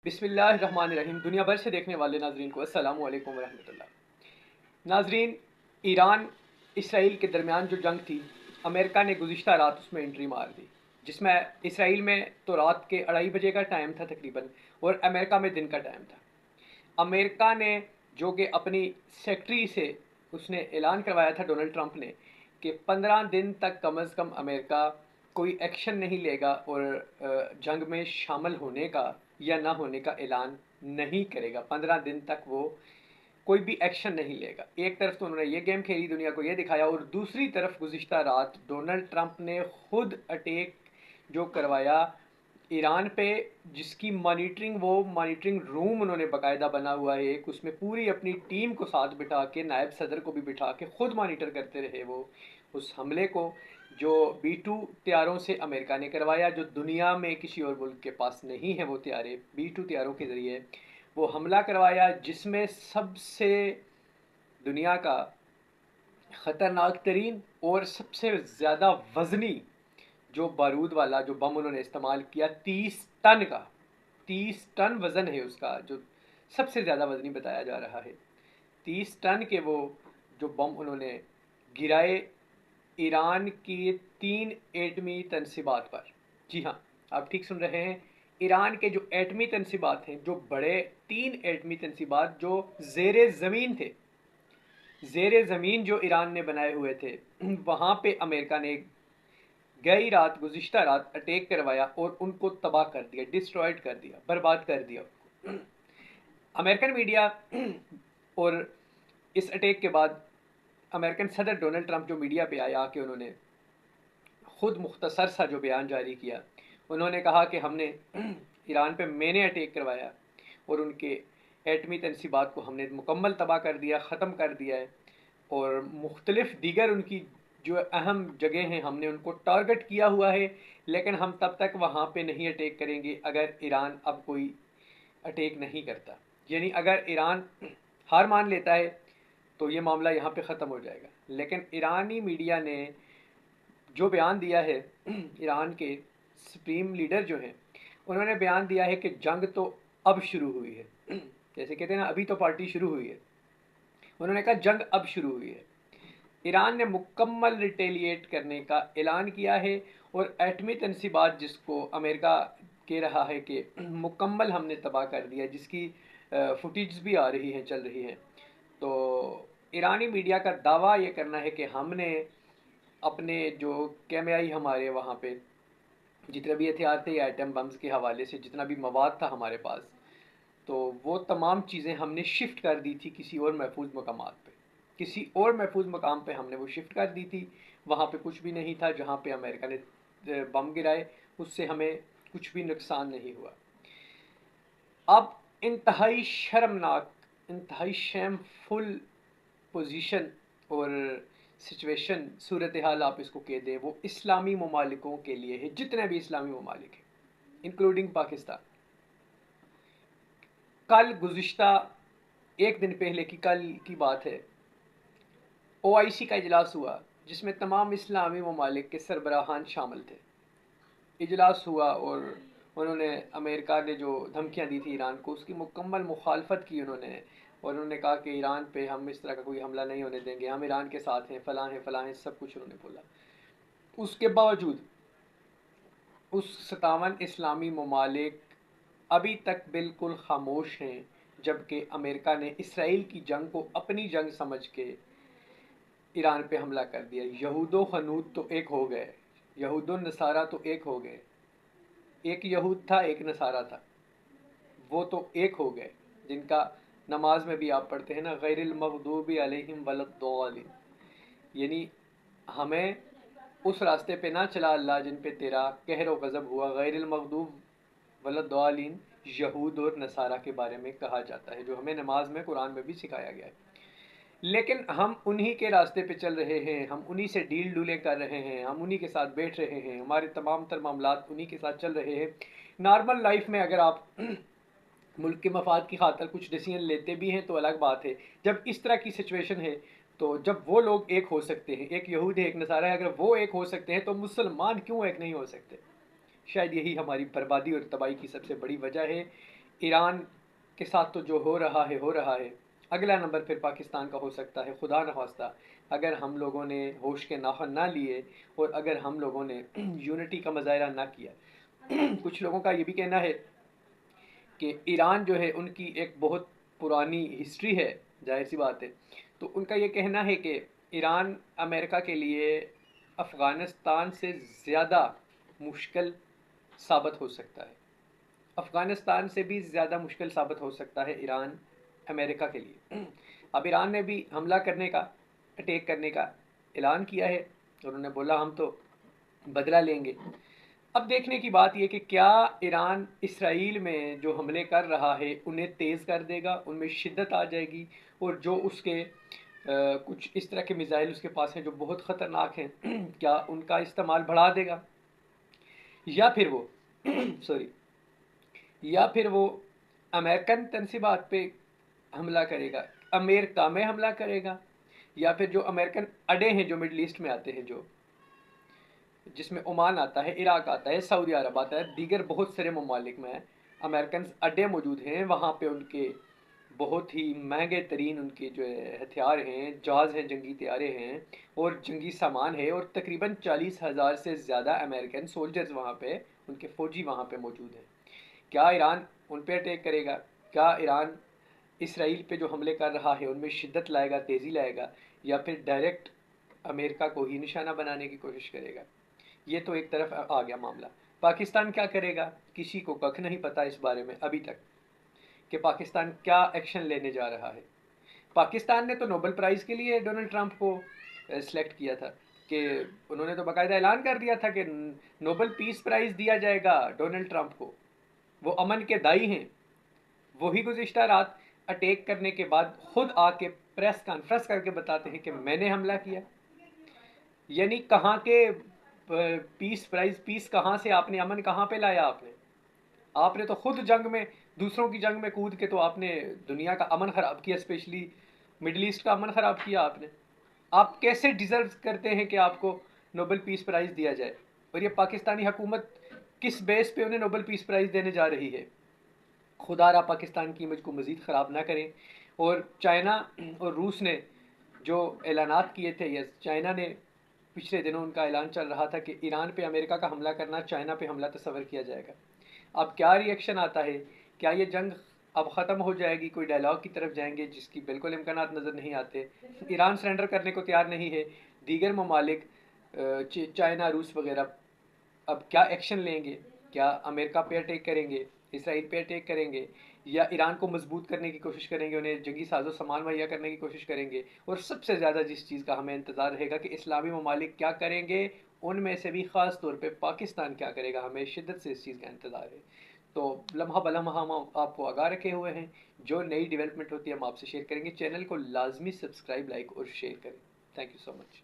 बिस्मिल्लाहिर्रहमानिर्रहीम। दुनिया भर से देखने वाले नाजरीन को अस्सलामु अलैकुम वरहमतुल्लाह। नाजरीन, ईरान इसराइल के दरमियान जो जंग थी, अमेरिका ने गुज़िश्ता रात उसमें एंट्री मार दी, जिसमें इसराइल में तो रात के 2:30 बजे का टाइम था तकरीबन, और अमेरिका में दिन का टाइम था। अमेरिका ने जो कि अपनी सेक्रेटरी से उसने ऐलान करवाया था, डोनाल्ड ट्रंप ने, कि 15 दिन तक कम अज़ कम अमेरिका कोई एक्शन नहीं लेगा और जंग में शामिल होने का या ना होने का ऐलान नहीं करेगा। 15 दिन तक वो कोई भी एक्शन नहीं लेगा। एक तरफ तो उन्होंने ये गेम खेली, दुनिया को ये दिखाया, और दूसरी तरफ गुज़िश्ता रात डोनाल्ड ट्रंप ने खुद अटैक जो करवाया ईरान पे, जिसकी मॉनिटरिंग, वो मॉनिटरिंग रूम उन्होंने बाकायदा बना हुआ है एक, उसमें पूरी अपनी टीम को साथ बिठा के, नायब सदर को भी बिठा के खुद मॉनिटर करते रहे वो उस हमले को, जो B-2 तैयारों से अमेरिका ने करवाया, जो दुनिया में किसी और मुल्क के पास नहीं है। वो तैयारे B-2 तैयारों के ज़रिए वो हमला करवाया, जिसमें सबसे दुनिया का ख़तरनाक तरीन और सबसे ज़्यादा वज़नी जो बारूद वाला जो बम उन्होंने इस्तेमाल किया, 30 टन का, 30 टन वज़न है उसका, जो सबसे ज़्यादा वज़नी बताया जा रहा है। 30 टन के वो जो बम उन्होंने गिराए ईरान की 3 एटमी तनसीबात पर। जी हाँ, आप ठीक सुन रहे हैं। ईरान के जो एटमी तनसीबात हैं, जो बड़े 3 एटमी तनसीबात जो ज़ेरे ज़मीन थे, ज़ेरे ज़मीन जो ईरान ने बनाए हुए थे, वहाँ पे अमेरिका ने गई रात, गुज़िश्ता रात अटैक करवाया और उनको तबाह कर दिया, डिस्ट्रॉयड कर दिया, बर्बाद कर दिया। अमेरिकन मीडिया और इस अटैक के बाद अमेरिकन सदर डोनाल्ड ट्रंप जो मीडिया पे आया, आके उन्होंने खुद मुख्तसर सा जो बयान जारी किया, उन्होंने कहा कि हमने ईरान पे मैंने अटैक करवाया और उनके एटमी तनसीबात को हमने मुकम्मल तबाह कर दिया, ख़त्म कर दिया है, और मुख्तलिफ दीगर उनकी जो अहम जगह हैं हमने उनको टारगेट किया हुआ है, लेकिन हम तब तक वहाँ पे नहीं अटैक करेंगे अगर ईरान अब कोई अटैक नहीं करता। यानी अगर ईरान हार मान लेता है तो ये मामला यहाँ पे ख़त्म हो जाएगा। लेकिन ईरानी मीडिया ने जो बयान दिया है, ईरान के सुप्रीम लीडर जो हैं, उन्होंने बयान दिया है कि जंग तो अब शुरू हुई है। जैसे कहते हैं ना, अभी तो पार्टी शुरू हुई है, उन्होंने कहा जंग अब शुरू हुई है। ईरान ने मुकम्मल रिटेलिएट करने का ऐलान किया है, और एटमी तनसीबात जिसको अमेरिका कह रहा है कि मुकम्मल हमने तबाह कर दिया, जिसकी फुटेज भी आ रही हैं, चल रही हैं, तो ईरानी मीडिया का दावा ये करना है कि हमने अपने जो केमियाई हमारे वहाँ पे जितने भी हथियार थे, एटम बम्स के हवाले से जितना भी मवाद था हमारे पास, तो वो तमाम चीज़ें हमने शिफ्ट कर दी थी किसी और महफूज मकामात पे, किसी और महफूज मकाम पे हमने वो शिफ्ट कर दी थी। वहाँ पे कुछ भी नहीं था जहाँ पे अमेरिका ने बम गिराए, उससे हमें कुछ भी नुकसान नहीं हुआ। अब इंतहाई शर्मनाक, इंतहाई शेमफुल पोजीशन और सिचुएशन, सूरत हाल आप इसको कह दें, वो इस्लामी ममालिकों के लिए है, जितने भी इस्लामी ममालिक हैं, इंक्लूडिंग पाकिस्तान। कल गुज़िश्ता एक दिन पहले की, कल की बात है, OIC का इजलास हुआ, जिसमें तमाम इस्लामी ममालिक के सरबराहान शामिल थे। इजलास हुआ और उन्होंने, अमेरिका ने जो धमकियां दी थी ईरान को, उसकी मुकम्मल मुखालफत की उन्होंने, और उन्होंने कहा कि ईरान पे हम इस तरह का कोई हमला नहीं होने देंगे, हम ईरान के साथ हैं, फ़लाँ हैं, सब कुछ उन्होंने बोला। उसके बावजूद उस 57 इस्लामी ममालिक अभी तक बिल्कुल खामोश हैं, जबकि अमेरिका ने इसराइल की जंग को अपनी जंग समझ के ईरान पे हमला कर दिया। यहूदो हनूद तो एक हो गए, यहूदो नसारा तो एक हो गए, एक यहूद था एक नसारा था, वो तो एक हो गए, जिनका नमाज में भी आप पढ़ते हैं ना, गैरिल मग़दूबी अलैहिम वलद्दालिन। यानी हमें उस रास्ते पे ना चला अल्लाह जिन पे तेरा कहर व गज़ब हुआ। गैरिल मग़दूब वलद्दालिन यहूद और नसारा के बारे में कहा जाता है, जो हमें नमाज में, कुरान में भी सिखाया गया है। लेकिन हम उन्हीं के रास्ते पे चल रहे हैं, हम उन्हीं से डील डूलें कर रहे हैं, हम उन्हीं के साथ बैठ रहे हैं, हमारे तमाम तर मामलात उन्हीं के साथ चल रहे हैं। नॉर्मल लाइफ में अगर आप मुल्क के मफाद की खातर कुछ डिसीजन लेते भी हैं तो अलग बात है। जब इस तरह की सिचुएशन है, तो जब वो लोग एक हो सकते हैं, एक यहूद है एक नसारा है, अगर वो एक हो सकते हैं तो मुसलमान क्यों एक नहीं हो सकते? शायद यही हमारी बर्बादी और तबाही की सबसे बड़ी वजह है। ईरान के साथ तो जो हो रहा है। अगला नंबर फिर पाकिस्तान का हो सकता है, खुदा न खास्ता अगर हम लोगों ने होश के नाखन ना लिए और अगर हम लोगों ने यूनिटी का मुजाहरा ना किया। कुछ लोगों का ये भी कहना है कि ईरान जो है उनकी एक बहुत पुरानी हिस्ट्री है, जाहिर सी बात है। तो उनका ये कहना है कि ईरान अमेरिका के लिए अफ़गानिस्तान से ज़्यादा मुश्किल साबित हो सकता है, अफ़गानिस्तान से भी ज़्यादा मुश्किल साबित हो सकता है ईरान अमेरिका के लिए। अब ईरान ने भी हमला करने का, अटैक करने का ऐलान किया है और उन्होंने बोला हम तो बदला लेंगे। अब देखने की बात यह कि क्या ईरान इसराइल में जो हमले कर रहा है उन्हें तेज़ कर देगा, उनमें शिद्दत आ जाएगी और जो उसके कुछ इस तरह के मिसाइल उसके पास हैं जो बहुत ख़तरनाक हैं, क्या उनका इस्तेमाल बढ़ा देगा, या फिर वो सॉरी या फिर वो अमेरिकन तनसीबात पे हमला करेगा, अमेरिका में हमला करेगा, या फिर जो अमेरिकन अड्डे हैं जो मिडल ईस्ट में आते हैं, जो जिसमें ओमान आता है, इराक आता है, सऊदी अरब आता है, दीगर बहुत सारे ममालिक में अमेरिकन अड्डे मौजूद हैं। वहाँ पे उनके बहुत ही महंगे तरीन उनके जो है हथियार हैं, जहाज़ हैं, जंगी तैयारे हैं और जंगी सामान है, और तकरीबन 40,000 से ज़्यादा अमेरिकन सोल्जर्स वहाँ पे, उनके फ़ौजी वहाँ पे मौजूद हैं। क्या ईरान उन पे अटैक करेगा? क्या ईरान इसराइल पे जो हमले कर रहा है उनमें शिद्दत लाएगा, तेज़ी लाएगा, या फिर डायरेक्ट अमेरिका को ही निशाना बनाने की कोशिश करेगा? ये तो एक तरफ आ गया मामला। पाकिस्तान क्या करेगा, किसी को कख नहीं पता इस बारे में अभी तक कि पाकिस्तान क्या एक्शन लेने जा रहा है। पाकिस्तान ने तो नोबेल प्राइज़ के लिए डोनाल्ड ट्रंप को सिलेक्ट किया था, कि उन्होंने तो बाकायदा ऐलान कर दिया था कि नोबेल पीस प्राइज़ दिया जाएगा डोनाल्ड ट्रंप को, वो अमन के दाई हैं। वही गुज़िश्ता रात अटैक करने के बाद खुद आके प्रेस कॉन्फ्रेंस करके बताते हैं कि मैंने हमला किया। यानी कहाँ के पीस प्राइज़, पीस कहाँ से, आपने अमन कहाँ पे लाया? आपने तो खुद जंग में, दूसरों की जंग में कूद के तो आपने दुनिया का अमन ख़राब किया, स्पेशली मिडल ईस्ट का अमन ख़राब किया आपने। आप कैसे डिज़र्व करते हैं कि आपको नोबेल पीस प्राइज़ दिया जाए? और ये पाकिस्तानी हुकूमत किस बेस पे उन्हें नोबेल पीस प्राइज़ देने जा रही है? खुदारा पाकिस्तान की इमेज को मज़ीद ख़राब ना करें। और चाइना और रूस ने जो ऐलानात किए थे, या चाइना ने पिछले दिनों उनका ऐलान चल रहा था कि ईरान पे अमेरिका का हमला करना चाइना पे हमला तस्वर किया जाएगा। अब क्या रिएक्शन आता है? क्या ये जंग अब ख़त्म हो जाएगी, कोई डायलॉग की तरफ जाएंगे, जिसकी बिल्कुल इम्कानात नज़र नहीं आते। ईरान सरेंडर करने को तैयार नहीं है, दीगर ममालिक चाइना, रूस वगैरह अब क्या एक्शन लेंगे? क्या अमेरिका पे अटैक करेंगे, इसराइल पे अटैक करेंगे, या ईरान को मजबूत करने की कोशिश करेंगे, उन्हें जंगी साजो सामान मुहैया करने की कोशिश करेंगे? और सबसे ज़्यादा जिस चीज़ का हमें इंतज़ार रहेगा कि इस्लामी ममालिक क्या करेंगे, उनमें से भी ख़ास तौर पे पाकिस्तान क्या करेगा, हमें शिद्दत से इस चीज़ का इंतज़ार है। तो लम्हा बलम्हा हम आपको आगाह रखे हुए हैं, जो नई डेवलपमेंट होती है हम आपसे शेयर करेंगे। चैनल को लाजमी सब्सक्राइब, लाइक और शेयर करें। Thank you so much.